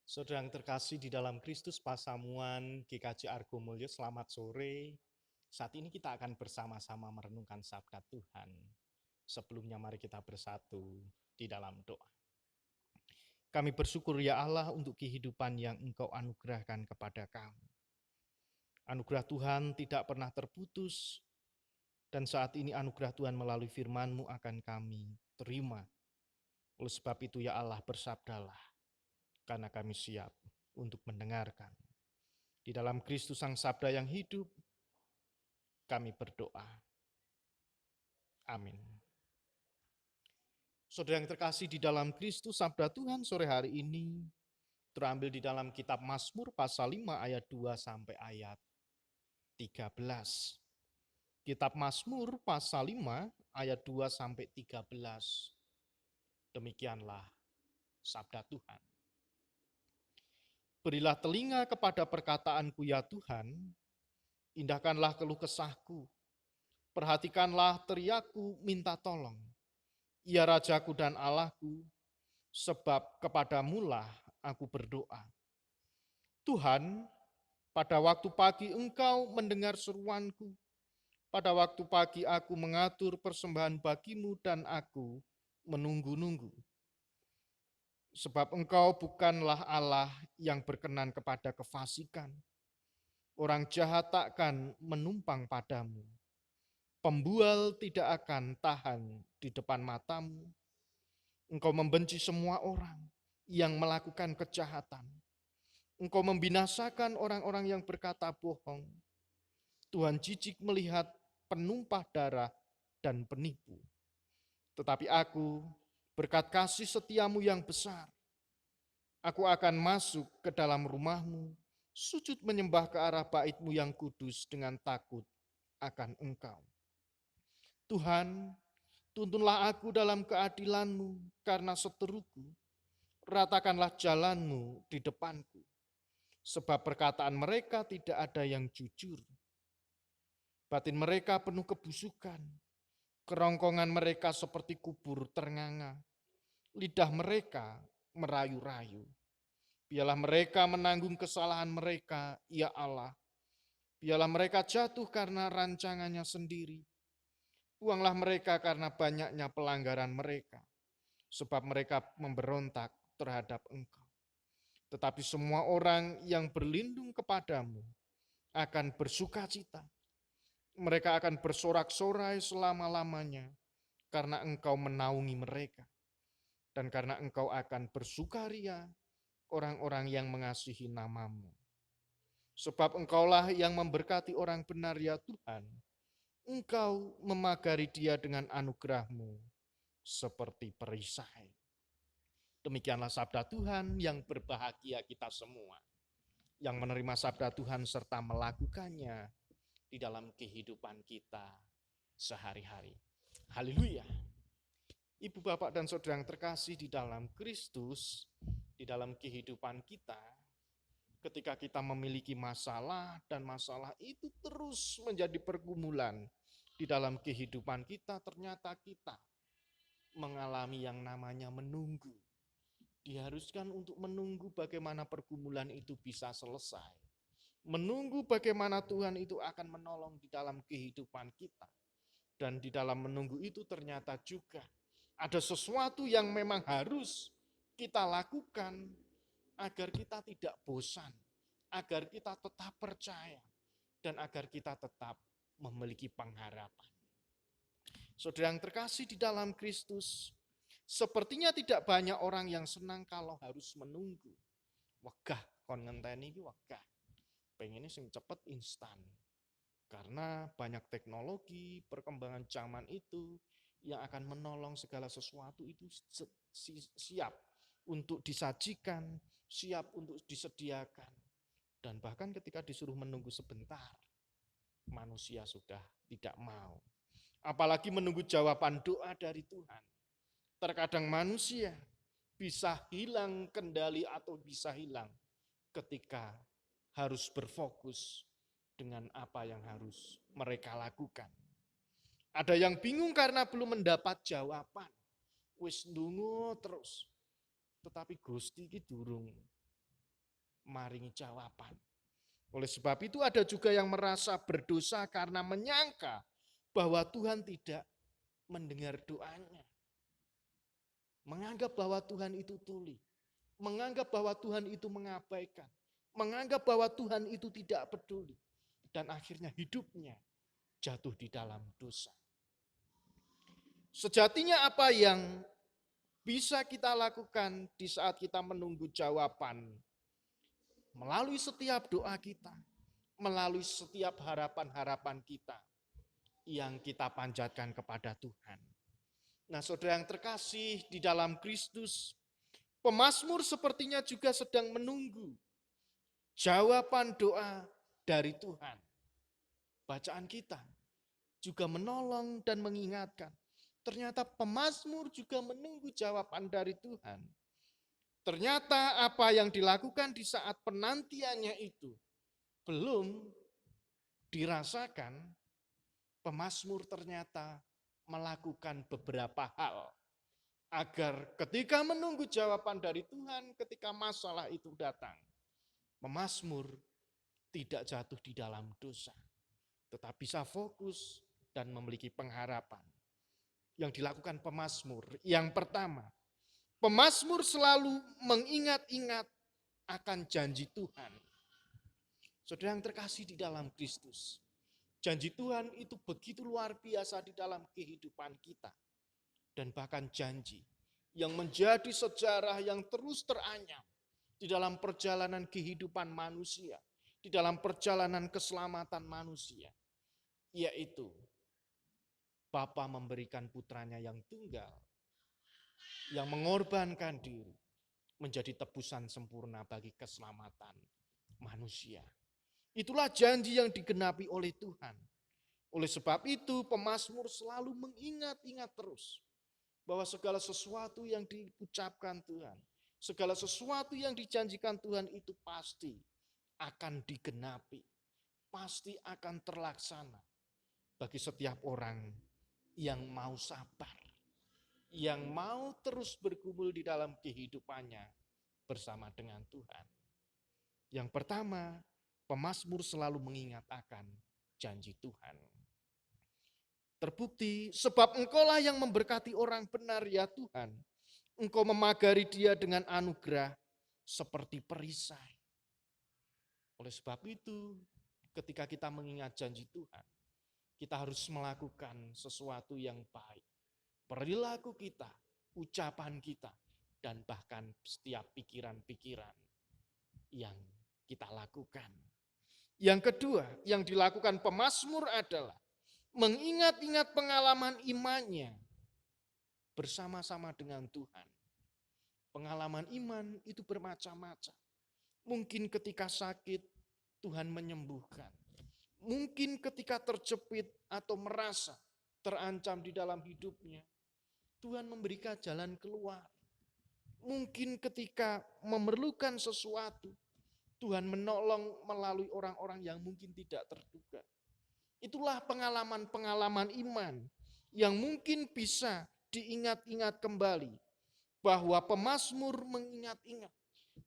Saudara yang terkasih di dalam Kristus, Pasamuan GKJ Argo Mulyo, selamat sore. Saat ini kita akan bersama-sama merenungkan sabda Tuhan. Sebelumnya mari kita bersatu di dalam doa. Kami bersyukur ya Allah untuk kehidupan yang Engkau anugerahkan kepada kami. Anugerah Tuhan tidak pernah terputus, dan saat ini anugerah Tuhan melalui firman-Mu akan kami terima. Oleh sebab itu ya Allah, bersabdalah, karena kami siap untuk mendengarkan. Di dalam Kristus Sang Sabda yang hidup, kami berdoa. Amin. Saudara yang terkasih di dalam Kristus, Sabda Tuhan sore hari ini terambil di dalam kitab Mazmur pasal 5 ayat 2 sampai ayat 13. Kitab Mazmur pasal 5 ayat 2 sampai 13. Demikianlah sabda Tuhan. Berilah telinga kepada perkataanku ya Tuhan, indahkanlah keluh kesahku, perhatikanlah teriakku minta tolong. Ya Rajaku dan Allahku, sebab kepadamulah aku berdoa. Tuhan, pada waktu pagi Engkau mendengar seruanku. Pada waktu pagi aku mengatur persembahan bagimu dan aku menunggu-nunggu. Sebab Engkau bukanlah Allah yang berkenan kepada kefasikan. Orang jahat takkan menumpang padamu. Pembual tidak akan tahan di depan matamu. Engkau membenci semua orang yang melakukan kejahatan. Engkau membinasakan orang-orang yang berkata bohong. Tuhan jijik melihat penumpah darah dan penipu. Tetapi aku, berkat kasih setiamu yang besar, aku akan masuk ke dalam rumahmu, sujud menyembah ke arah baitmu yang kudus dengan takut akan Engkau. Tuhan, tuntunlah aku dalam keadilanmu karena seteruku. Ratakanlah jalanmu di depanku. Sebab perkataan mereka tidak ada yang jujur. Batin mereka penuh kebusukan. Kerongkongan mereka seperti kubur ternganga. Lidah mereka merayu-rayu. Biarlah mereka menanggung kesalahan mereka, ya Allah. Biarlah mereka jatuh karena rancangannya sendiri. Buanglah mereka karena banyaknya pelanggaran mereka. Sebab mereka memberontak terhadap Engkau. Tetapi semua orang yang berlindung kepadamu akan bersuka cita. Mereka akan bersorak-sorai selama-lamanya karena Engkau menaungi mereka. Dan karena Engkau akan bersukaria orang-orang yang mengasihi namamu. Sebab Engkaulah yang memberkati orang benar ya Tuhan. Engkau memagari dia dengan anugerahmu seperti perisai. Demikianlah sabda Tuhan, yang berbahagia kita semua yang menerima sabda Tuhan serta melakukannya di dalam kehidupan kita sehari-hari. Haleluya. Ibu, bapak, dan saudara yang terkasih di dalam Kristus, di dalam kehidupan kita, ketika kita memiliki masalah dan masalah itu terus menjadi pergumulan di dalam kehidupan kita, ternyata kita mengalami yang namanya menunggu. Diharuskan untuk menunggu bagaimana pergumulan itu bisa selesai. Menunggu bagaimana Tuhan itu akan menolong di dalam kehidupan kita. Dan di dalam menunggu itu ternyata juga ada sesuatu yang memang harus kita lakukan agar kita tidak bosan, agar kita tetap percaya, dan agar kita tetap memiliki pengharapan. Saudara yang terkasih di dalam Kristus, sepertinya tidak banyak orang yang senang kalau harus menunggu. Wegah kon ngenteni iki wegah. Pengennya sing cepet instan. Karena banyak teknologi, perkembangan zaman itu yang akan menolong segala sesuatu itu siap untuk disajikan, siap untuk disediakan. Dan bahkan ketika disuruh menunggu sebentar, manusia sudah tidak mau. Apalagi menunggu jawaban doa dari Tuhan. Terkadang manusia bisa hilang kendali atau bisa hilang ketika harus berfokus dengan apa yang harus mereka lakukan. Ada yang bingung karena belum mendapat jawaban. Wis ndonga terus. Tetapi Gusti iki durung maringi jawaban. Oleh sebab itu ada juga yang merasa berdosa karena menyangka bahwa Tuhan tidak mendengar doanya. Menganggap bahwa Tuhan itu tuli. Menganggap bahwa Tuhan itu mengabaikan. Menganggap bahwa Tuhan itu tidak peduli. Dan akhirnya hidupnya jatuh di dalam dosa. Sejatinya apa yang bisa kita lakukan di saat kita menunggu jawaban melalui setiap doa kita, melalui setiap harapan-harapan kita yang kita panjatkan kepada Tuhan. Nah, saudara yang terkasih di dalam Kristus, pemazmur sepertinya juga sedang menunggu jawaban doa dari Tuhan. Bacaan kita juga menolong dan mengingatkan. Ternyata pemazmur juga menunggu jawaban dari Tuhan. Ternyata apa yang dilakukan di saat penantiannya itu belum dirasakan, pemazmur ternyata melakukan beberapa hal agar ketika menunggu jawaban dari Tuhan, ketika masalah itu datang, pemazmur tidak jatuh di dalam dosa, tetap bisa fokus dan memiliki pengharapan. Yang dilakukan pemazmur, yang pertama, pemazmur selalu mengingat-ingat akan janji Tuhan. Saudara yang terkasih di dalam Kristus, janji Tuhan itu begitu luar biasa di dalam kehidupan kita. Dan bahkan janji yang menjadi sejarah yang terus teranyam di dalam perjalanan kehidupan manusia, di dalam perjalanan keselamatan manusia, yaitu Bapa memberikan putranya yang tunggal, yang mengorbankan diri, menjadi tebusan sempurna bagi keselamatan manusia. Itulah janji yang digenapi oleh Tuhan. Oleh sebab itu, pemazmur selalu mengingat-ingat terus bahwa segala sesuatu yang diucapkan Tuhan, segala sesuatu yang dijanjikan Tuhan itu pasti akan digenapi, pasti akan terlaksana bagi setiap orang yang mau sabar, yang mau terus bergumul di dalam kehidupannya bersama dengan Tuhan. Yang pertama, pemazmur selalu mengingat akan janji Tuhan. Terbukti, sebab Engkaulah yang memberkati orang benar ya Tuhan. Engkau memagari dia dengan anugerah seperti perisai. Oleh sebab itu, ketika kita mengingat janji Tuhan, kita harus melakukan sesuatu yang baik. Perilaku kita, ucapan kita, dan bahkan setiap pikiran-pikiran yang kita lakukan. Yang kedua, yang dilakukan pemazmur adalah mengingat-ingat pengalaman imannya bersama-sama dengan Tuhan. Pengalaman iman itu bermacam-macam. Mungkin ketika sakit, Tuhan menyembuhkan. Mungkin ketika terjepit atau merasa terancam di dalam hidupnya, Tuhan memberikan jalan keluar. Mungkin ketika memerlukan sesuatu, Tuhan menolong melalui orang-orang yang mungkin tidak terduga. Itulah pengalaman-pengalaman iman yang mungkin bisa diingat-ingat kembali. Bahwa pemazmur mengingat-ingat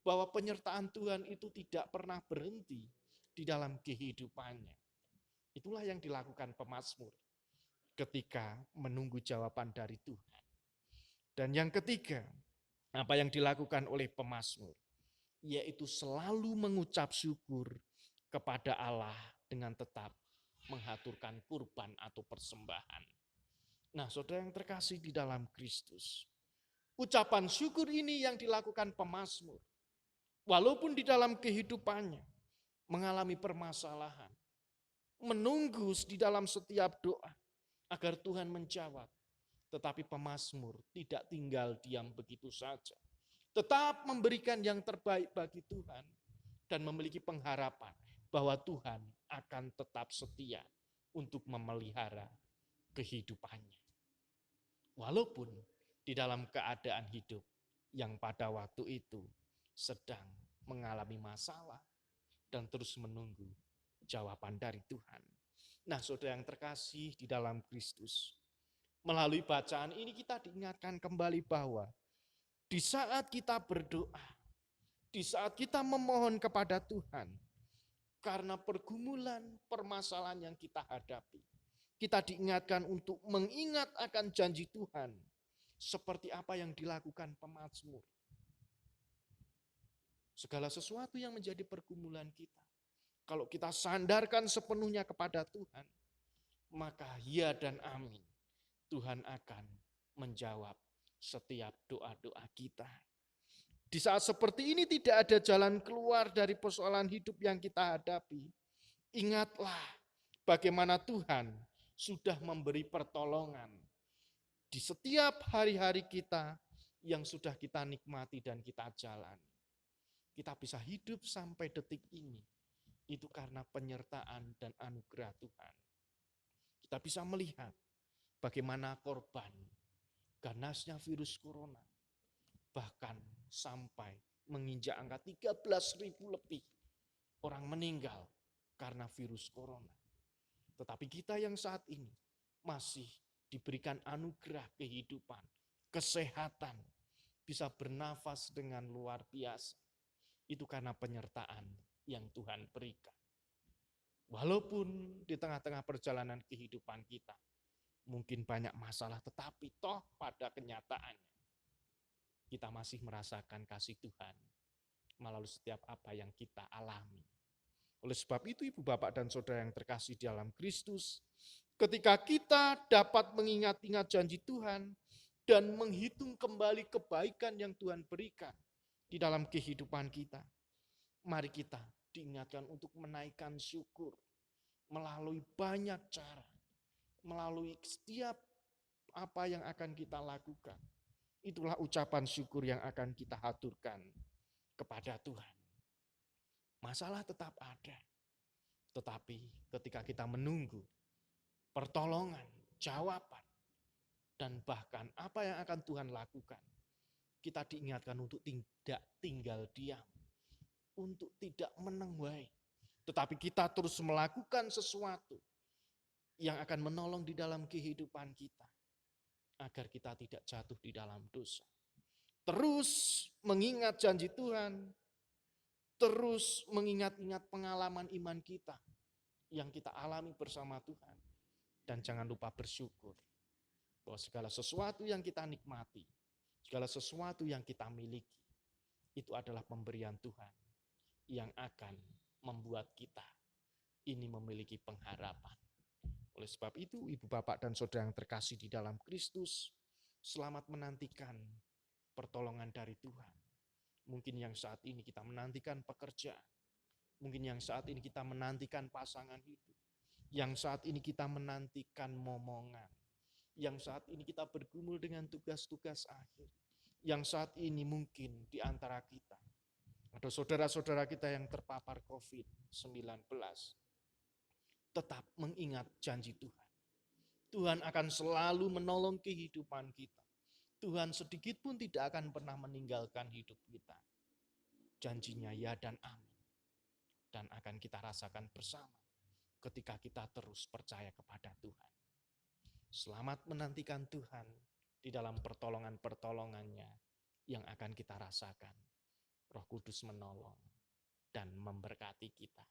bahwa penyertaan Tuhan itu tidak pernah berhenti di dalam kehidupannya. Itulah yang dilakukan pemazmur ketika menunggu jawaban dari Tuhan. Dan yang ketiga, apa yang dilakukan oleh pemazmur, yaitu selalu mengucap syukur kepada Allah dengan tetap menghaturkan kurban atau persembahan. Nah, saudara yang terkasih di dalam Kristus, ucapan syukur ini yang dilakukan pemazmur. Walaupun di dalam kehidupannya mengalami permasalahan, menunggu di dalam setiap doa agar Tuhan menjawab. Tetapi pemazmur tidak tinggal diam begitu saja. Tetap memberikan yang terbaik bagi Tuhan dan memiliki pengharapan bahwa Tuhan akan tetap setia untuk memelihara kehidupannya. Walaupun di dalam keadaan hidup yang pada waktu itu sedang mengalami masalah dan terus menunggu jawaban dari Tuhan. Nah, saudara yang terkasih di dalam Kristus, melalui bacaan ini kita diingatkan kembali bahwa di saat kita berdoa, Di saat kita memohon kepada Tuhan, karena pergumulan, permasalahan yang kita hadapi, kita diingatkan untuk mengingat akan janji Tuhan, seperti apa yang dilakukan pemazmur. Segala sesuatu yang menjadi pergumulan kita, kalau kita sandarkan sepenuhnya kepada Tuhan, maka ya dan amin, Tuhan akan menjawab setiap doa-doa kita. Di saat seperti ini tidak ada jalan keluar dari persoalan hidup yang kita hadapi. Ingatlah bagaimana Tuhan sudah memberi pertolongan di setiap hari-hari kita yang sudah kita nikmati dan kita jalani. Kita bisa hidup sampai detik ini, itu karena penyertaan dan anugerah Tuhan. Kita bisa melihat bagaimana korban ganasnya virus corona, bahkan sampai menginjak angka 13.000 lebih orang meninggal karena virus corona. Tetapi kita yang saat ini masih diberikan anugerah kehidupan, kesehatan, bisa bernafas dengan luar biasa. Itu karena penyertaan yang Tuhan berikan. Walaupun di tengah-tengah perjalanan kehidupan kita, mungkin banyak masalah, tetapi toh pada kenyataannya, kita masih merasakan kasih Tuhan melalui setiap apa yang kita alami. Oleh sebab itu, Ibu, Bapak, dan Saudara yang terkasih di dalam Kristus, ketika kita dapat mengingat-ingat janji Tuhan dan menghitung kembali kebaikan yang Tuhan berikan di dalam kehidupan kita, mari kita diingatkan untuk menaikkan syukur melalui banyak cara, melalui setiap apa yang akan kita lakukan. Itulah ucapan syukur yang akan kita haturkan kepada Tuhan. Masalah tetap ada, tetapi ketika kita menunggu pertolongan, jawaban, dan bahkan apa yang akan Tuhan lakukan, kita diingatkan untuk tidak tinggal diam, untuk tidak menengwai, tetapi kita terus melakukan sesuatu yang akan menolong di dalam kehidupan kita, agar kita tidak jatuh di dalam dosa. Terus mengingat janji Tuhan, terus mengingat-ingat pengalaman iman kita yang kita alami bersama Tuhan. Dan jangan lupa bersyukur bahwa segala sesuatu yang kita nikmati, segala sesuatu yang kita miliki, itu adalah pemberian Tuhan yang akan membuat kita ini memiliki pengharapan. Oleh sebab itu, Ibu, Bapak, dan Saudara yang terkasih di dalam Kristus, selamat menantikan pertolongan dari Tuhan. Mungkin yang saat ini kita menantikan pekerjaan, mungkin yang saat ini kita menantikan pasangan hidup, yang saat ini kita menantikan momongan, yang saat ini kita bergumul dengan tugas-tugas akhir, yang saat ini mungkin di antara kita ada saudara-saudara kita yang terpapar COVID-19, tetap mengingat janji Tuhan. Tuhan akan selalu menolong kehidupan kita. Tuhan sedikit pun tidak akan pernah meninggalkan hidup kita. Janjinya ya dan amin. Dan akan kita rasakan bersama ketika kita terus percaya kepada Tuhan. Selamat menantikan Tuhan di dalam pertolongan-pertolongannya yang akan kita rasakan. Roh Kudus menolong dan memberkati kita.